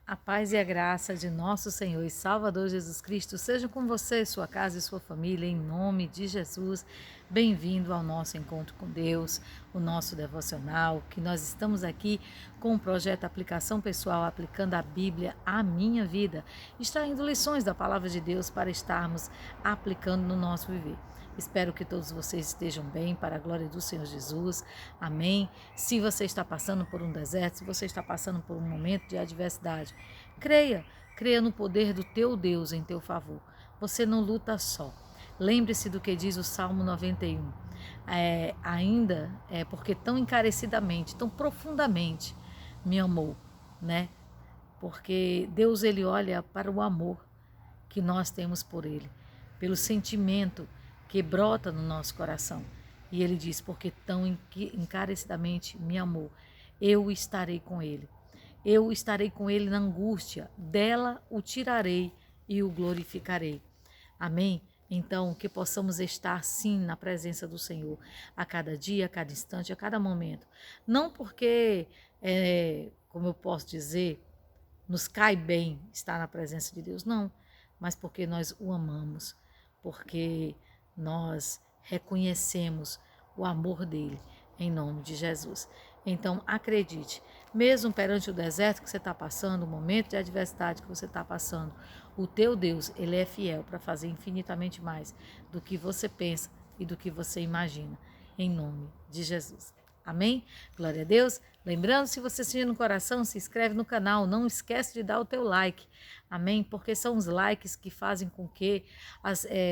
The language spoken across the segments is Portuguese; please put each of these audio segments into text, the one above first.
A paz e a graça de nosso Senhor e Salvador Jesus Cristo sejam com você, sua casa e sua família, em nome de Jesus. Bem-vindo ao nosso encontro com Deus, o nosso devocional, que nós estamos aqui com o projeto Aplicação Pessoal, aplicando a Bíblia à minha vida, extraindo lições da Palavra de Deus para estarmos aplicando no nosso viver. Espero que todos vocês estejam bem, para a glória do Senhor Jesus. Amém. Se você está passando por um deserto, se você está passando por um momento de adversidade, creia no poder do teu Deus em teu favor. Você não luta só. Lembre-se do que diz o Salmo 91. Ainda é porque tão encarecidamente, tão profundamente me amou, né? Porque Deus, ele olha para o amor que nós temos por ele, pelo sentimento que brota no nosso coração. E ele diz, porque tão encarecidamente me amou, eu estarei com ele. Eu estarei com ele na angústia, dela o tirarei e o glorificarei. Amém? Então, que possamos estar sim na presença do Senhor, a cada dia, a cada instante, a cada momento. Não porque, como eu posso dizer, nos cai bem estar na presença de Deus, não, mas porque nós o amamos, porque nós reconhecemos o amor dele, em nome de Jesus. Então, acredite, mesmo perante o deserto que você está passando, o momento de adversidade que você está passando, o teu Deus, ele é fiel para fazer infinitamente mais do que você pensa e do que você imagina, em nome de Jesus. Amém? Glória a Deus. Lembrando, se você sentir no coração, se inscreve no canal. Não esquece de dar o teu like. Amém? Porque são os likes que fazem com que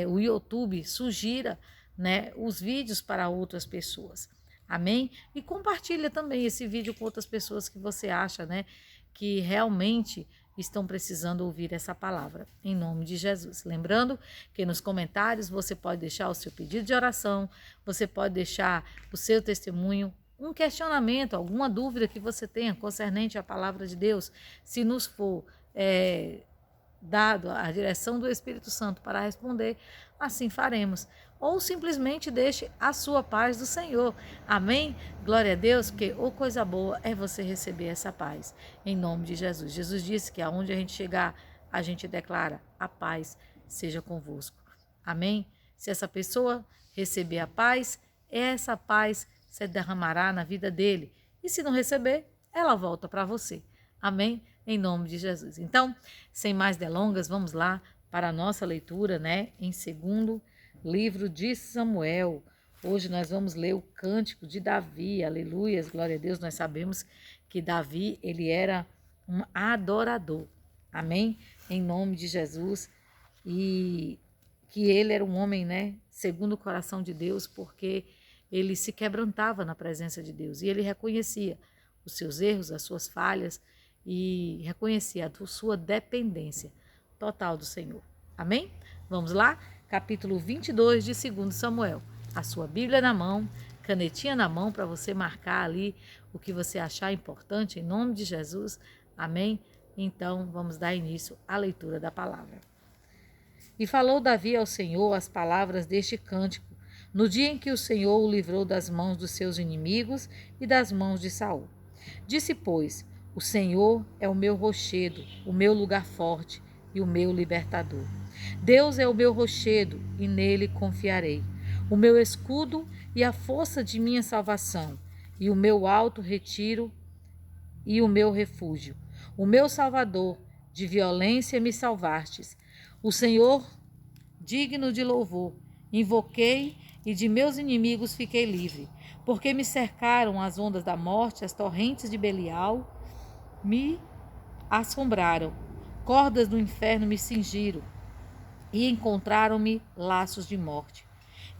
o YouTube sugira, né, os vídeos para outras pessoas. Amém? E compartilha também esse vídeo com outras pessoas que você acha, né, que realmente estão precisando ouvir essa palavra, em nome de Jesus. Lembrando que nos comentários você pode deixar o seu pedido de oração, você pode deixar o seu testemunho, um questionamento, alguma dúvida que você tenha concernente à palavra de Deus. Se nos for dado a direção do Espírito Santo para responder, assim faremos. Ou simplesmente deixe a sua paz do Senhor. Amém? Glória a Deus, porque coisa boa é você receber essa paz, em nome de Jesus. Jesus disse que aonde a gente chegar, a gente declara: a paz seja convosco. Amém? Se essa pessoa receber a paz, essa paz se derramará na vida dele. E se não receber, ela volta para você. Amém? Em nome de Jesus. Então, sem mais delongas, vamos lá para a nossa leitura, né? Em segundo livro de Samuel. Hoje nós vamos ler o cântico de Davi. Aleluias, glória a Deus. Nós sabemos que Davi, ele era um adorador. Amém? Em nome de Jesus. E que ele era um homem, né? Segundo o coração de Deus, porque ele se quebrantava na presença de Deus e ele reconhecia os seus erros, as suas falhas e reconhecia a sua dependência total do Senhor. Amém? Vamos lá? Capítulo 22 de 2 Samuel. A sua Bíblia na mão, canetinha na mão para você marcar ali o que você achar importante em nome de Jesus. Amém? Então, vamos dar início à leitura da palavra. E falou Davi ao Senhor as palavras deste cântico, no dia em que o Senhor o livrou das mãos dos seus inimigos e das mãos de Saul. Disse, pois, o Senhor é o meu rochedo, o meu lugar forte e o meu libertador. Deus é o meu rochedo e nele confiarei. O meu escudo e a força de minha salvação, e o meu alto retiro e o meu refúgio. O meu Salvador, de violência me salvastes. O Senhor, digno de louvor, invoquei e de meus inimigos fiquei livre. Porque me cercaram as ondas da morte, as torrentes de Belial me assombraram. Cordas do inferno me cingiram e encontraram-me laços de morte.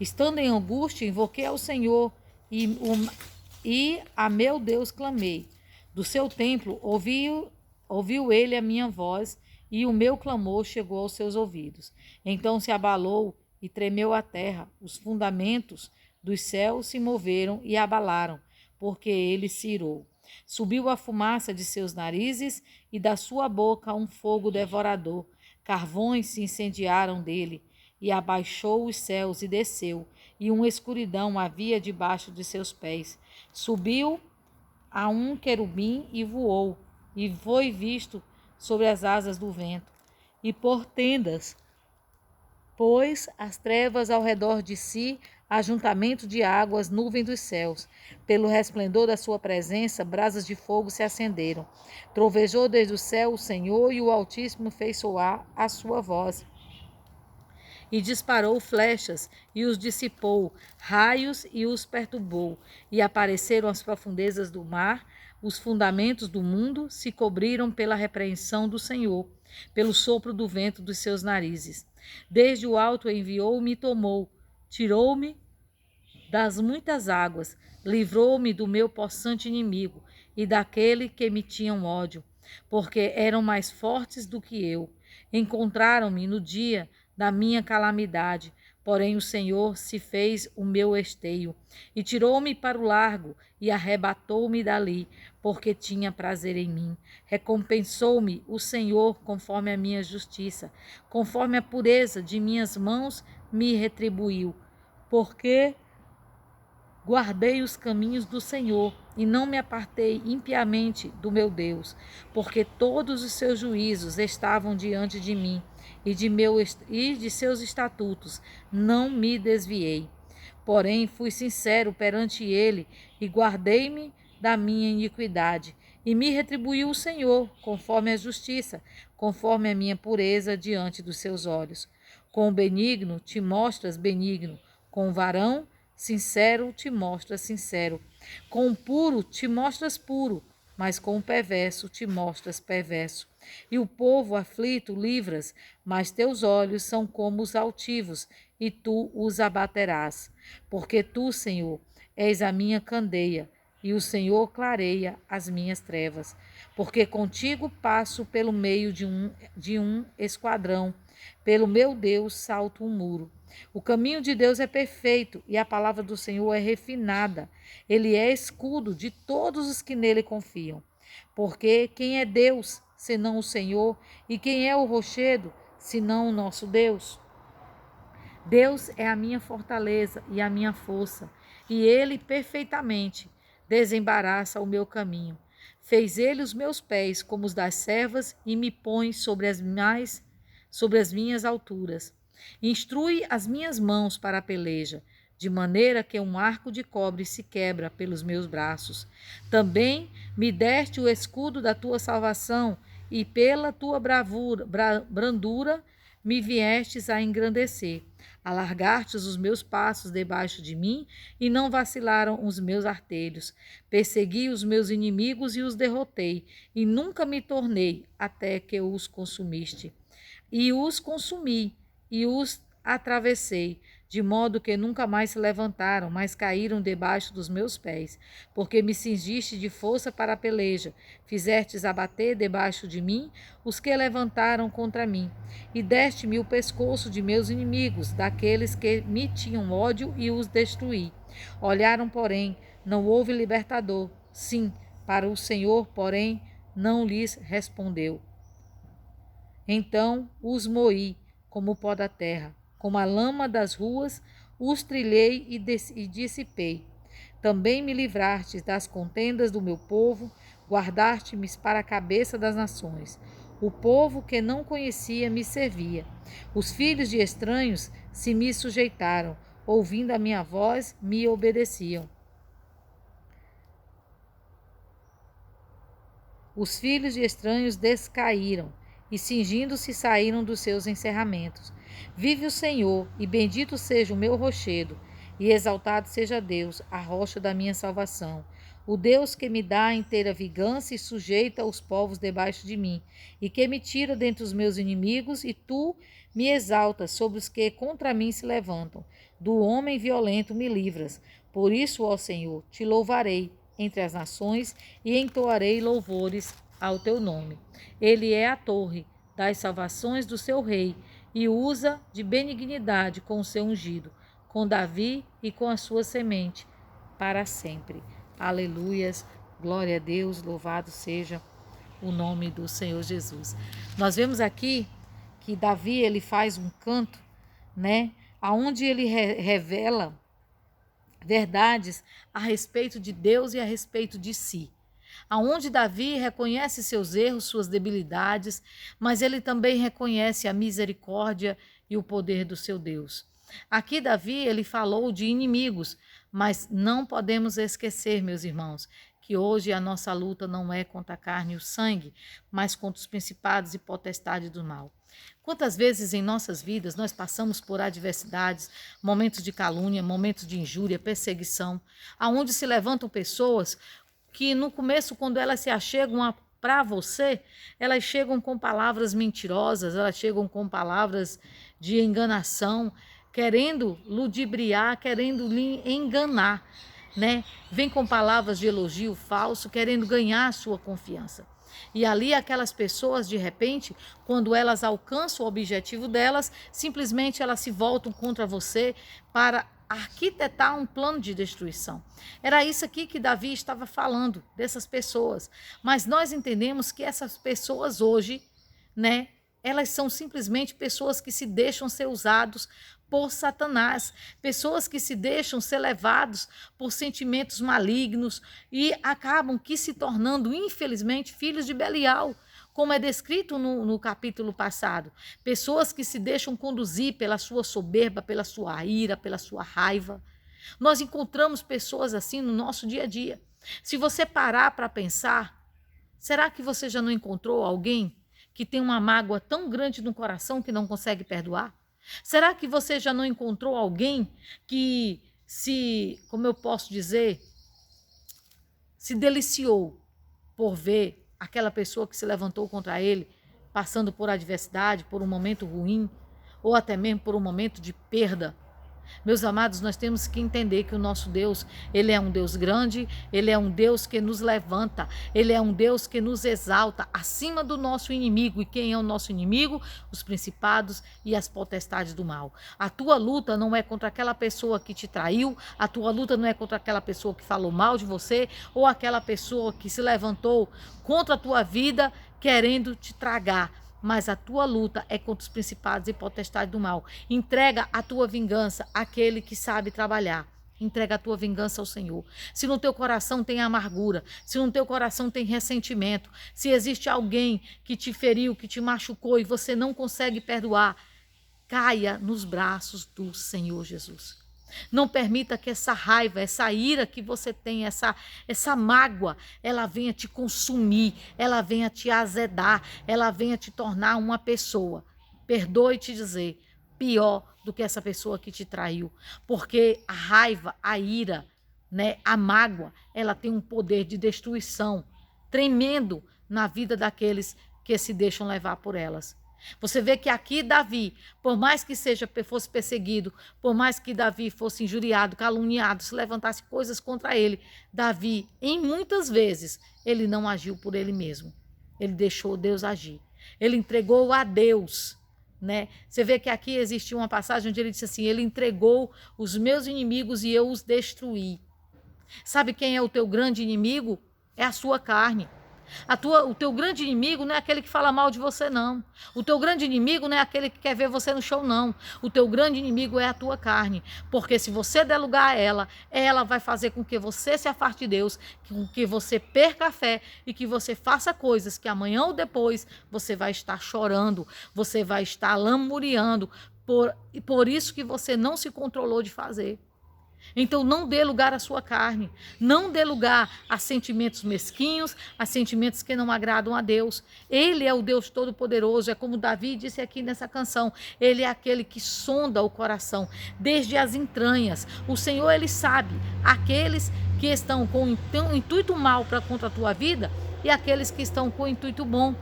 Estando em angústia, invoquei ao Senhor e a meu Deus clamei. Do seu templo ouviu ele a minha voz e o meu clamor chegou aos seus ouvidos. Então se abalou e tremeu a terra, os fundamentos dos céus se moveram e abalaram, porque ele se irou. Subiu a fumaça de seus narizes e da sua boca um fogo devorador. Carvões se incendiaram dele, e abaixou os céus e desceu, e uma escuridão havia debaixo de seus pés. Subiu a um querubim e voou, e foi visto sobre as asas do vento, e por tendas pôs as trevas ao redor de si, ajuntamento de águas, nuvem dos céus. Pelo resplendor da sua presença, brasas de fogo se acenderam. Trovejou desde o céu o Senhor, e o Altíssimo fez soar a sua voz. E disparou flechas, e os dissipou, raios, e os perturbou. E apareceram as profundezas do mar, os fundamentos do mundo se cobriram pela repreensão do Senhor, pelo sopro do vento dos seus narizes. Desde o alto enviou-me e tomou, tirou-me das muitas águas, livrou-me do meu possante inimigo e daquele que me tinham ódio, porque eram mais fortes do que eu. Encontraram-me no dia da minha calamidade, porém o Senhor se fez o meu esteio, e tirou-me para o largo, e arrebatou-me dali, porque tinha prazer em mim. Recompensou-me o Senhor conforme a minha justiça, conforme a pureza de minhas mãos me retribuiu, porque guardei os caminhos do Senhor e não me apartei impiamente do meu Deus, porque todos os seus juízos estavam diante de mim e de seus estatutos não me desviei. Porém, fui sincero perante ele e guardei-me da minha iniquidade. E me retribuiu o Senhor, conforme a justiça, conforme a minha pureza diante dos seus olhos. Com o benigno te mostras benigno, com o varão sincero te mostras sincero. Com o puro te mostras puro, mas com o perverso te mostras perverso. E o povo aflito livras, mas teus olhos são como os altivos, e tu os abaterás. Porque tu, Senhor, és a minha candeia, e o Senhor clareia as minhas trevas. Porque contigo passo pelo meio de um esquadrão, pelo meu Deus salto um muro. O caminho de Deus é perfeito e a palavra do Senhor é refinada. Ele é escudo de todos os que nele confiam. Porque quem é Deus, senão o Senhor, e quem é o rochedo, senão o nosso Deus? Deus é a minha fortaleza e a minha força, e ele perfeitamente desembaraça o meu caminho. Fez ele os meus pés como os das servas e me põe sobre as minhas alturas. Instrui as minhas mãos para a peleja, de maneira que um arco de cobre se quebra pelos meus braços. Também me deste o escudo da tua salvação, e pela tua brandura me viestes a engrandecer. Alargastes os meus passos debaixo de mim, e não vacilaram os meus artelhos. Persegui os meus inimigos e os derrotei, e nunca me tornei até que os consumiste. E os consumi, e os atravessei, de modo que nunca mais se levantaram, mas caíram debaixo dos meus pés, porque me cingiste de força para a peleja, fizestes abater debaixo de mim os que levantaram contra mim, e deste-me o pescoço de meus inimigos, daqueles que me tinham ódio, e os destruí. Olharam, porém, não houve libertador, sim, para o Senhor, porém, não lhes respondeu. Então os moí como o pó da terra, como a lama das ruas, os trilhei e dissipei. Também me livraste das contendas do meu povo, guardaste-me para a cabeça das nações. O povo que não conhecia me servia. Os filhos de estranhos se me sujeitaram, ouvindo a minha voz, me obedeciam. Os filhos de estranhos descaíram, e cingindo-se saíram dos seus encerramentos. Vive o Senhor, e bendito seja o meu rochedo, e exaltado seja Deus, a rocha da minha salvação. O Deus que me dá inteira vingança e sujeita os povos debaixo de mim, e que me tira dentre os meus inimigos, e tu me exaltas sobre os que contra mim se levantam. Do homem violento me livras. Por isso, ó Senhor, te louvarei entre as nações e entoarei louvores ao teu nome. Ele é a torre das salvações do seu rei e usa de benignidade com o seu ungido, com Davi e com a sua semente, para sempre. Aleluias, glória a Deus, louvado seja o nome do Senhor Jesus. Nós vemos aqui que Davi, ele faz um canto, né, aonde ele revela verdades a respeito de Deus e a respeito de si. aonde Davi reconhece seus erros, suas debilidades, mas ele também reconhece a misericórdia e o poder do seu Deus. Aqui Davi, ele falou de inimigos, mas não podemos esquecer, meus irmãos, que hoje a nossa luta não é contra a carne e o sangue, mas contra os principados e potestades do mal. Quantas vezes em nossas vidas nós passamos por adversidades, momentos de calúnia, momentos de injúria, perseguição, aonde se levantam pessoas que no começo, quando elas se achegam para você, elas chegam com palavras mentirosas, elas chegam com palavras de enganação, querendo ludibriar, querendo lhe enganar, né? Vem com palavras de elogio falso, querendo ganhar a sua confiança. E ali aquelas pessoas, de repente, quando elas alcançam o objetivo delas, simplesmente elas se voltam contra você para arquitetar um plano de destruição. Era isso aqui que Davi estava falando, dessas pessoas. Mas nós entendemos que essas pessoas hoje, né, elas são simplesmente pessoas que se deixam ser usados por Satanás, pessoas que se deixam ser levados por sentimentos malignos e acabam que se tornando, infelizmente, filhos de Belial, como é descrito no capítulo passado. Pessoas que se deixam conduzir pela sua soberba, pela sua ira, pela sua raiva. Nós encontramos pessoas assim no nosso dia a dia. Se você parar para pensar, será que você já não encontrou alguém que tem uma mágoa tão grande no coração que não consegue perdoar? Será que você já não encontrou alguém que como eu posso dizer, se deliciou por ver aquela pessoa que se levantou contra ele, passando por adversidade, por um momento ruim, ou até mesmo por um momento de perda? Meus amados, nós temos que entender que o nosso Deus, ele é um Deus grande, ele é um Deus que nos levanta, ele é um Deus que nos exalta acima do nosso inimigo. E quem é o nosso inimigo? Os principados e as potestades do mal. A tua luta não é contra aquela pessoa que te traiu, a tua luta não é contra aquela pessoa que falou mal de você, ou aquela pessoa que se levantou contra a tua vida querendo te tragar. Mas a tua luta é contra os principados e potestades do mal. Entrega a tua vingança àquele que sabe trabalhar. Entrega a tua vingança ao Senhor. Se no teu coração tem amargura, se no teu coração tem ressentimento, se existe alguém que te feriu, que te machucou e você não consegue perdoar, caia nos braços do Senhor Jesus. Não permita que essa raiva, essa ira que você tem, essa mágoa, ela venha te consumir, ela venha te azedar, ela venha te tornar uma pessoa, perdoe te dizer, pior do que essa pessoa que te traiu. Porque a raiva, a ira, né, a mágoa, ela tem um poder de destruição tremendo na vida daqueles que se deixam levar por elas. Você vê que aqui Davi, por mais que fosse perseguido, por mais que Davi fosse injuriado, caluniado, se levantasse coisas contra ele, Davi, em muitas vezes, ele não agiu por ele mesmo. Ele deixou Deus agir. Ele entregou a Deus, né? Você vê que aqui existe uma passagem onde ele disse assim, ele entregou os meus inimigos e eu os destruí. Sabe quem é o teu grande inimigo? É a sua carne. O teu grande inimigo não é aquele que fala mal de você, não. O teu grande inimigo não é aquele que quer ver você no show, não. O teu grande inimigo é a tua carne. Porque se você der lugar a ela vai fazer com que você se afaste de Deus, com que você perca a fé e que você faça coisas que amanhã ou depois você vai estar chorando, você vai estar lamuriando por isso que você não se controlou de fazer. Então não dê lugar à sua carne, não dê lugar a sentimentos mesquinhos, a sentimentos que não agradam a Deus. Ele é o Deus Todo-Poderoso, é como Davi disse aqui nessa canção, ele é aquele que sonda o coração, desde as entranhas. O Senhor, ele sabe aqueles que estão com um intuito mal contra a tua vida e aqueles que estão com o intuito bom.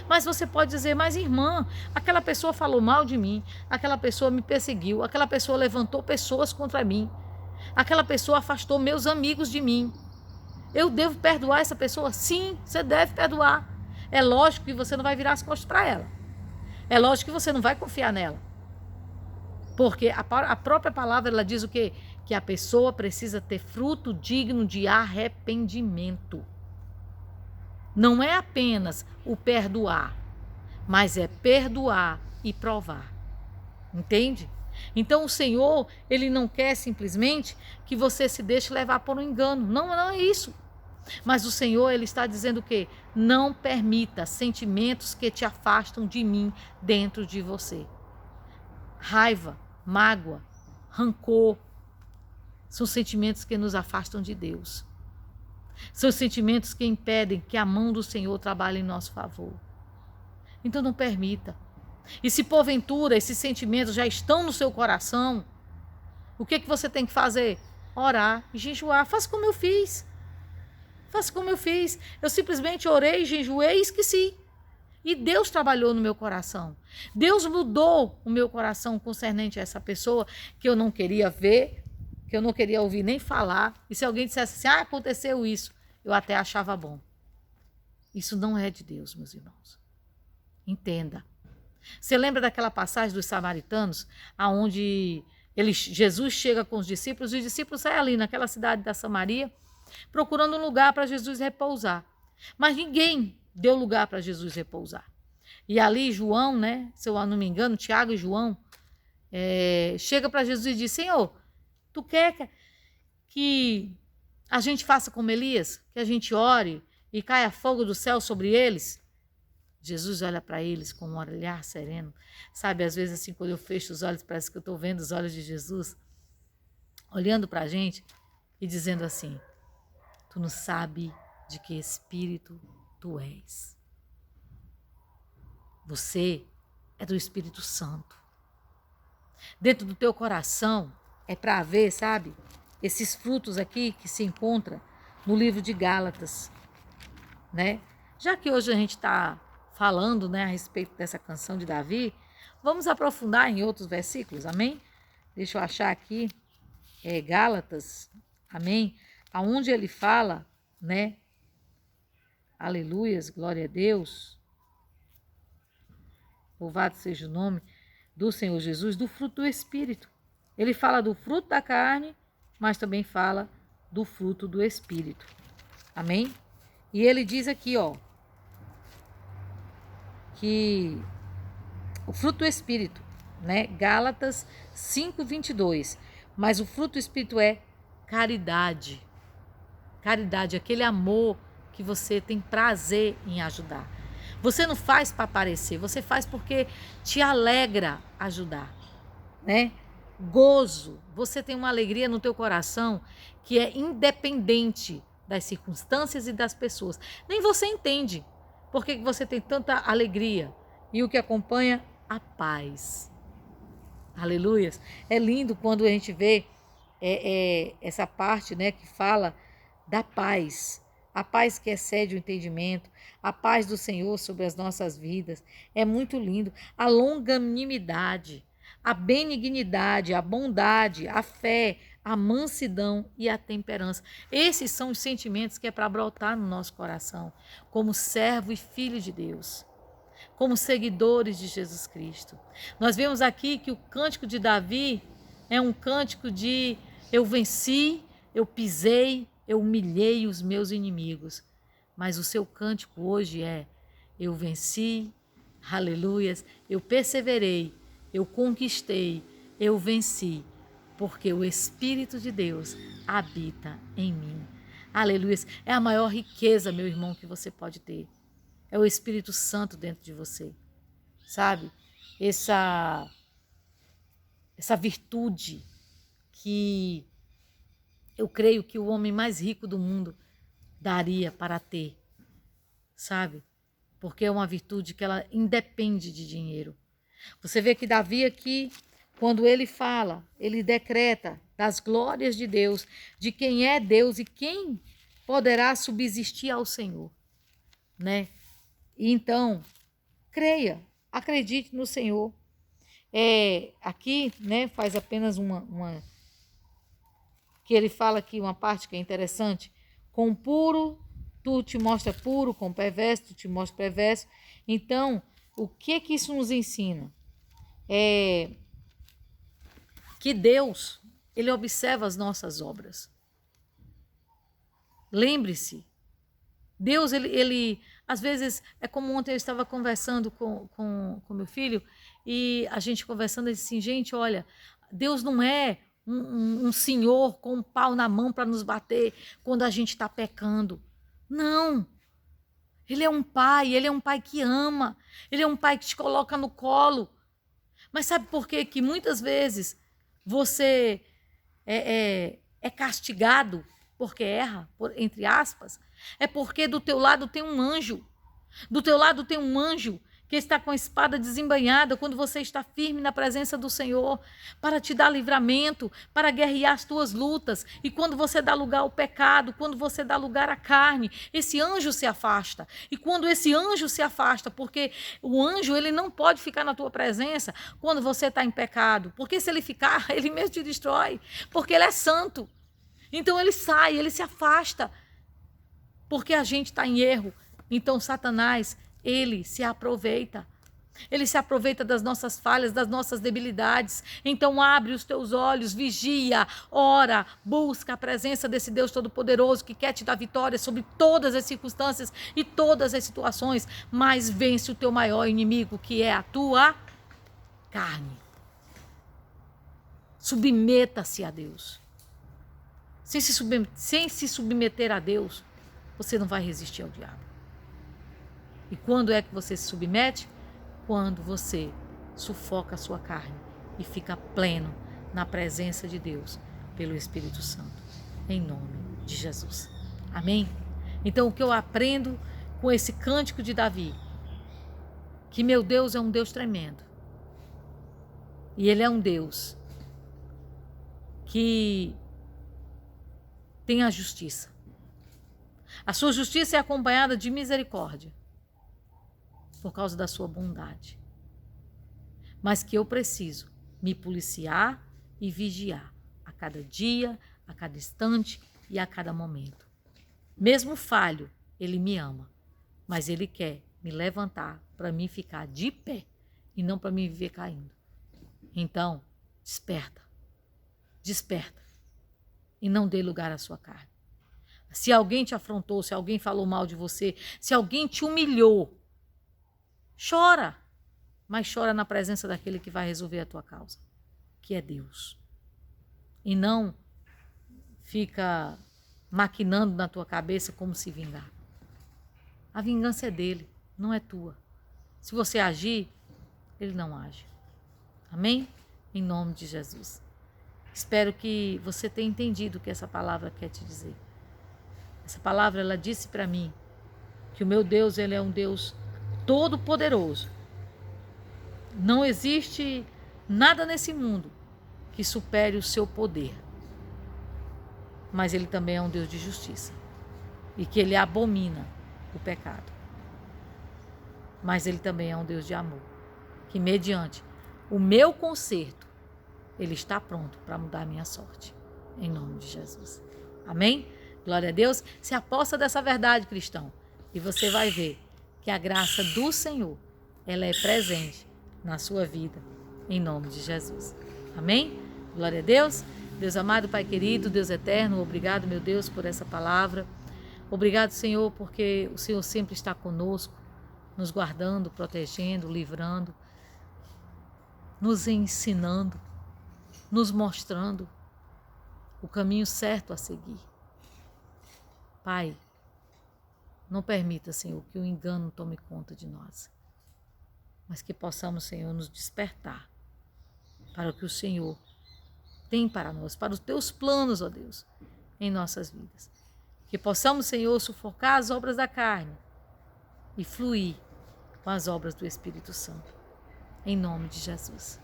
Mas você pode dizer, mas irmã, aquela pessoa falou mal de mim, aquela pessoa me perseguiu, aquela pessoa levantou pessoas contra mim. Aquela pessoa afastou meus amigos de mim. Eu devo perdoar essa pessoa? Sim, você deve perdoar. É lógico que você não vai virar as costas para ela. É lógico que você não vai confiar nela. Porque a própria palavra ela diz o quê? Que a pessoa precisa ter fruto digno de arrependimento. Não é apenas o perdoar, mas é perdoar e provar. Entende? Então o Senhor, ele não quer simplesmente que você se deixe levar por um engano. Não, não é isso. Mas o Senhor, Ele está dizendo o quê? Não permita sentimentos que te afastam de mim dentro de você. Raiva, mágoa, rancor, são sentimentos que nos afastam de Deus. São sentimentos que impedem que a mão do Senhor trabalhe em nosso favor. Então não permita. E se porventura esses sentimentos já estão no seu coração, o que você tem que fazer? Orar e jejuar. Faça como eu fiz. Faça como eu fiz. Eu simplesmente orei, jejuei e esqueci. E Deus trabalhou no meu coração. Deus mudou o meu coração concernente a essa pessoa que eu não queria ver, que eu não queria ouvir nem falar. E se alguém dissesse assim, aconteceu isso, eu até achava bom. Isso não é de Deus, meus irmãos. Entenda. Você lembra daquela passagem dos samaritanos, aonde Jesus chega com os discípulos, e os discípulos saem ali naquela cidade da Samaria, procurando um lugar para Jesus repousar. Mas ninguém deu lugar para Jesus repousar. E ali João, se eu não me engano, Tiago e João, chega para Jesus e diz, Senhor, tu quer que a gente faça como Elias? Que a gente ore e caia fogo do céu sobre eles? Jesus olha para eles com um olhar sereno. Sabe, às vezes assim, quando eu fecho os olhos, parece que eu estou vendo os olhos de Jesus, olhando para a gente e dizendo assim, tu não sabe de que espírito tu és. Você é do Espírito Santo. Dentro do teu coração é para ver, sabe, esses frutos aqui que se encontram no livro de Gálatas, Já que hoje a gente está falando, a respeito dessa canção de Davi, vamos aprofundar em outros versículos, amém? Deixa eu achar aqui, Gálatas, amém? Aonde ele fala, Aleluias, glória a Deus. Louvado seja o nome do Senhor Jesus, do fruto do Espírito. Ele fala do fruto da carne, mas também fala do fruto do Espírito. Amém? E ele diz aqui, que o fruto do Espírito, Gálatas 5:22. Mas o fruto do Espírito é caridade. Caridade, aquele amor que você tem prazer em ajudar. Você não faz para aparecer, você faz porque te alegra ajudar, Gozo, você tem uma alegria no teu coração que é independente das circunstâncias e das pessoas. Nem você entende por que você tem tanta alegria. E o que acompanha? A paz. Aleluias. É lindo quando a gente vê essa parte, que fala da paz. A paz que excede o entendimento, a paz do Senhor sobre as nossas vidas. É muito lindo. A longanimidade, a benignidade, a bondade, a fé, a mansidão e a temperança. Esses são os sentimentos que é para brotar no nosso coração, como servo e filho de Deus, como seguidores de Jesus Cristo. Nós vemos aqui que o cântico de Davi é um cântico de eu venci, eu pisei, eu humilhei os meus inimigos. Mas o seu cântico hoje é eu venci, aleluias, eu perseverei, eu conquistei, eu venci, porque o Espírito de Deus habita em mim. Aleluias. É a maior riqueza, meu irmão, que você pode ter. É o Espírito Santo dentro de você. Sabe? Essa virtude que eu creio que o homem mais rico do mundo daria para ter. Sabe? Porque é uma virtude que ela independe de dinheiro. Você vê que Davi aqui, quando ele fala, ele decreta das glórias de Deus, de quem é Deus e quem poderá subsistir ao Senhor, E então, creia, acredite no Senhor. Aqui, faz apenas uma que ele fala aqui, uma parte que é interessante. Com puro, tu te mostra puro, com perverso, tu te mostra perverso. Então, o que isso nos ensina? Que Deus, ele observa as nossas obras. Lembre-se, Deus, ele às vezes, é como ontem eu estava conversando com meu filho, e a gente conversando, ele disse assim, gente, olha, Deus não é um senhor com um pau na mão para nos bater quando a gente está pecando. Não. Ele é um pai que ama. Ele é um pai que te coloca no colo. Mas sabe por quê? Que muitas vezes você é castigado porque erra, entre aspas? É porque do teu lado tem um anjo. Do teu lado tem um anjo que está com a espada desembainhada quando você está firme na presença do Senhor, para te dar livramento, para guerrear as tuas lutas. E quando você dá lugar ao pecado, quando você dá lugar à carne, esse anjo se afasta. E quando esse anjo se afasta, porque o anjo ele não pode ficar na tua presença quando você está em pecado, porque se ele ficar, ele mesmo te destrói, porque ele é santo. Então ele sai, ele se afasta, porque a gente está em erro. Então Satanás, ele se aproveita. Ele se aproveita das nossas falhas, das nossas debilidades. Então abre os teus olhos, vigia, ora, busca a presença desse Deus Todo-Poderoso que quer te dar vitória sobre todas as circunstâncias e todas as situações, mas vence o teu maior inimigo, que é a tua carne. Submeta-se a Deus. Sem se submeter a Deus, você não vai resistir ao diabo. E quando é que você se submete? Quando você sufoca a sua carne e fica pleno na presença de Deus pelo Espírito Santo, em nome de Jesus. Amém? Então o que eu aprendo com esse cântico de Davi, que meu Deus é um Deus tremendo. E Ele é um Deus que tem a justiça. A sua justiça é acompanhada de misericórdia, por causa da sua bondade. Mas que eu preciso me policiar e vigiar a cada dia, a cada instante e a cada momento. Mesmo falho, Ele me ama, mas Ele quer me levantar para mim ficar de pé e não para me viver caindo. Então, desperta. Desperta. E não dê lugar à sua carne. Se alguém te afrontou, se alguém falou mal de você, se alguém te humilhou, chora, mas chora na presença daquele que vai resolver a tua causa, que é Deus. E não fica maquinando na tua cabeça como se vingar. A vingança é dele, não é tua. Se você agir, ele não age. Amém? Em nome de Jesus. Espero que você tenha entendido o que essa palavra quer te dizer. Essa palavra, ela disse para mim que o meu Deus, ele é um Deus todo-poderoso. Não existe nada nesse mundo que supere o seu poder. Mas ele também é um Deus de justiça. E que ele abomina o pecado. Mas ele também é um Deus de amor. Que mediante o meu conserto, ele está pronto para mudar a minha sorte. Em nome de Jesus. Amém? Glória a Deus. Se aposta dessa verdade, cristão. E você vai ver que a graça do Senhor, ela é presente na sua vida, em nome de Jesus. Amém? Glória a Deus. Deus amado, Pai querido, Deus eterno, obrigado, meu Deus, por essa palavra. Obrigado, Senhor, porque o Senhor sempre está conosco, nos guardando, protegendo, livrando, nos ensinando, nos mostrando o caminho certo a seguir. Pai, não permita, Senhor, que o engano tome conta de nós, mas que possamos, Senhor, nos despertar para o que o Senhor tem para nós, para os teus planos, ó Deus, em nossas vidas. Que possamos, Senhor, sufocar as obras da carne e fluir com as obras do Espírito Santo, em nome de Jesus.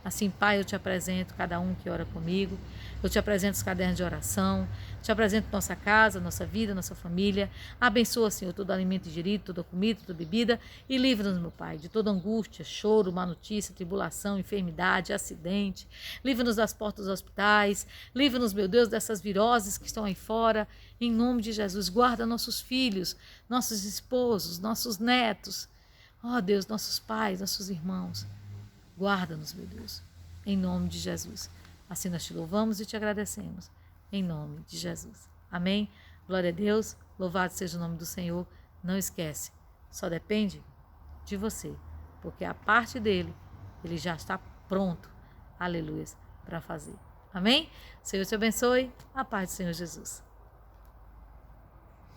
Assim, Pai, eu te apresento cada um que ora comigo, eu te apresento os cadernos de oração, te apresento nossa casa, nossa vida, nossa família. Abençoa, Senhor, todo alimento ingerido, toda comida, toda bebida e livra-nos, meu Pai, de toda angústia, choro, má notícia, tribulação, enfermidade, acidente. Livra-nos das portas dos hospitais, livra-nos, meu Deus, dessas viroses que estão aí fora. Em nome de Jesus, guarda nossos filhos, nossos esposos, nossos netos. Ó Deus, nossos pais, nossos irmãos. Guarda-nos, meu Deus, em nome de Jesus. Assim nós te louvamos e te agradecemos, em nome de Jesus. Amém? Glória a Deus, louvado seja o nome do Senhor. Não esquece, só depende de você, porque a parte dele, ele já está pronto, aleluia, para fazer. Amém? O Senhor te abençoe, a paz do Senhor Jesus.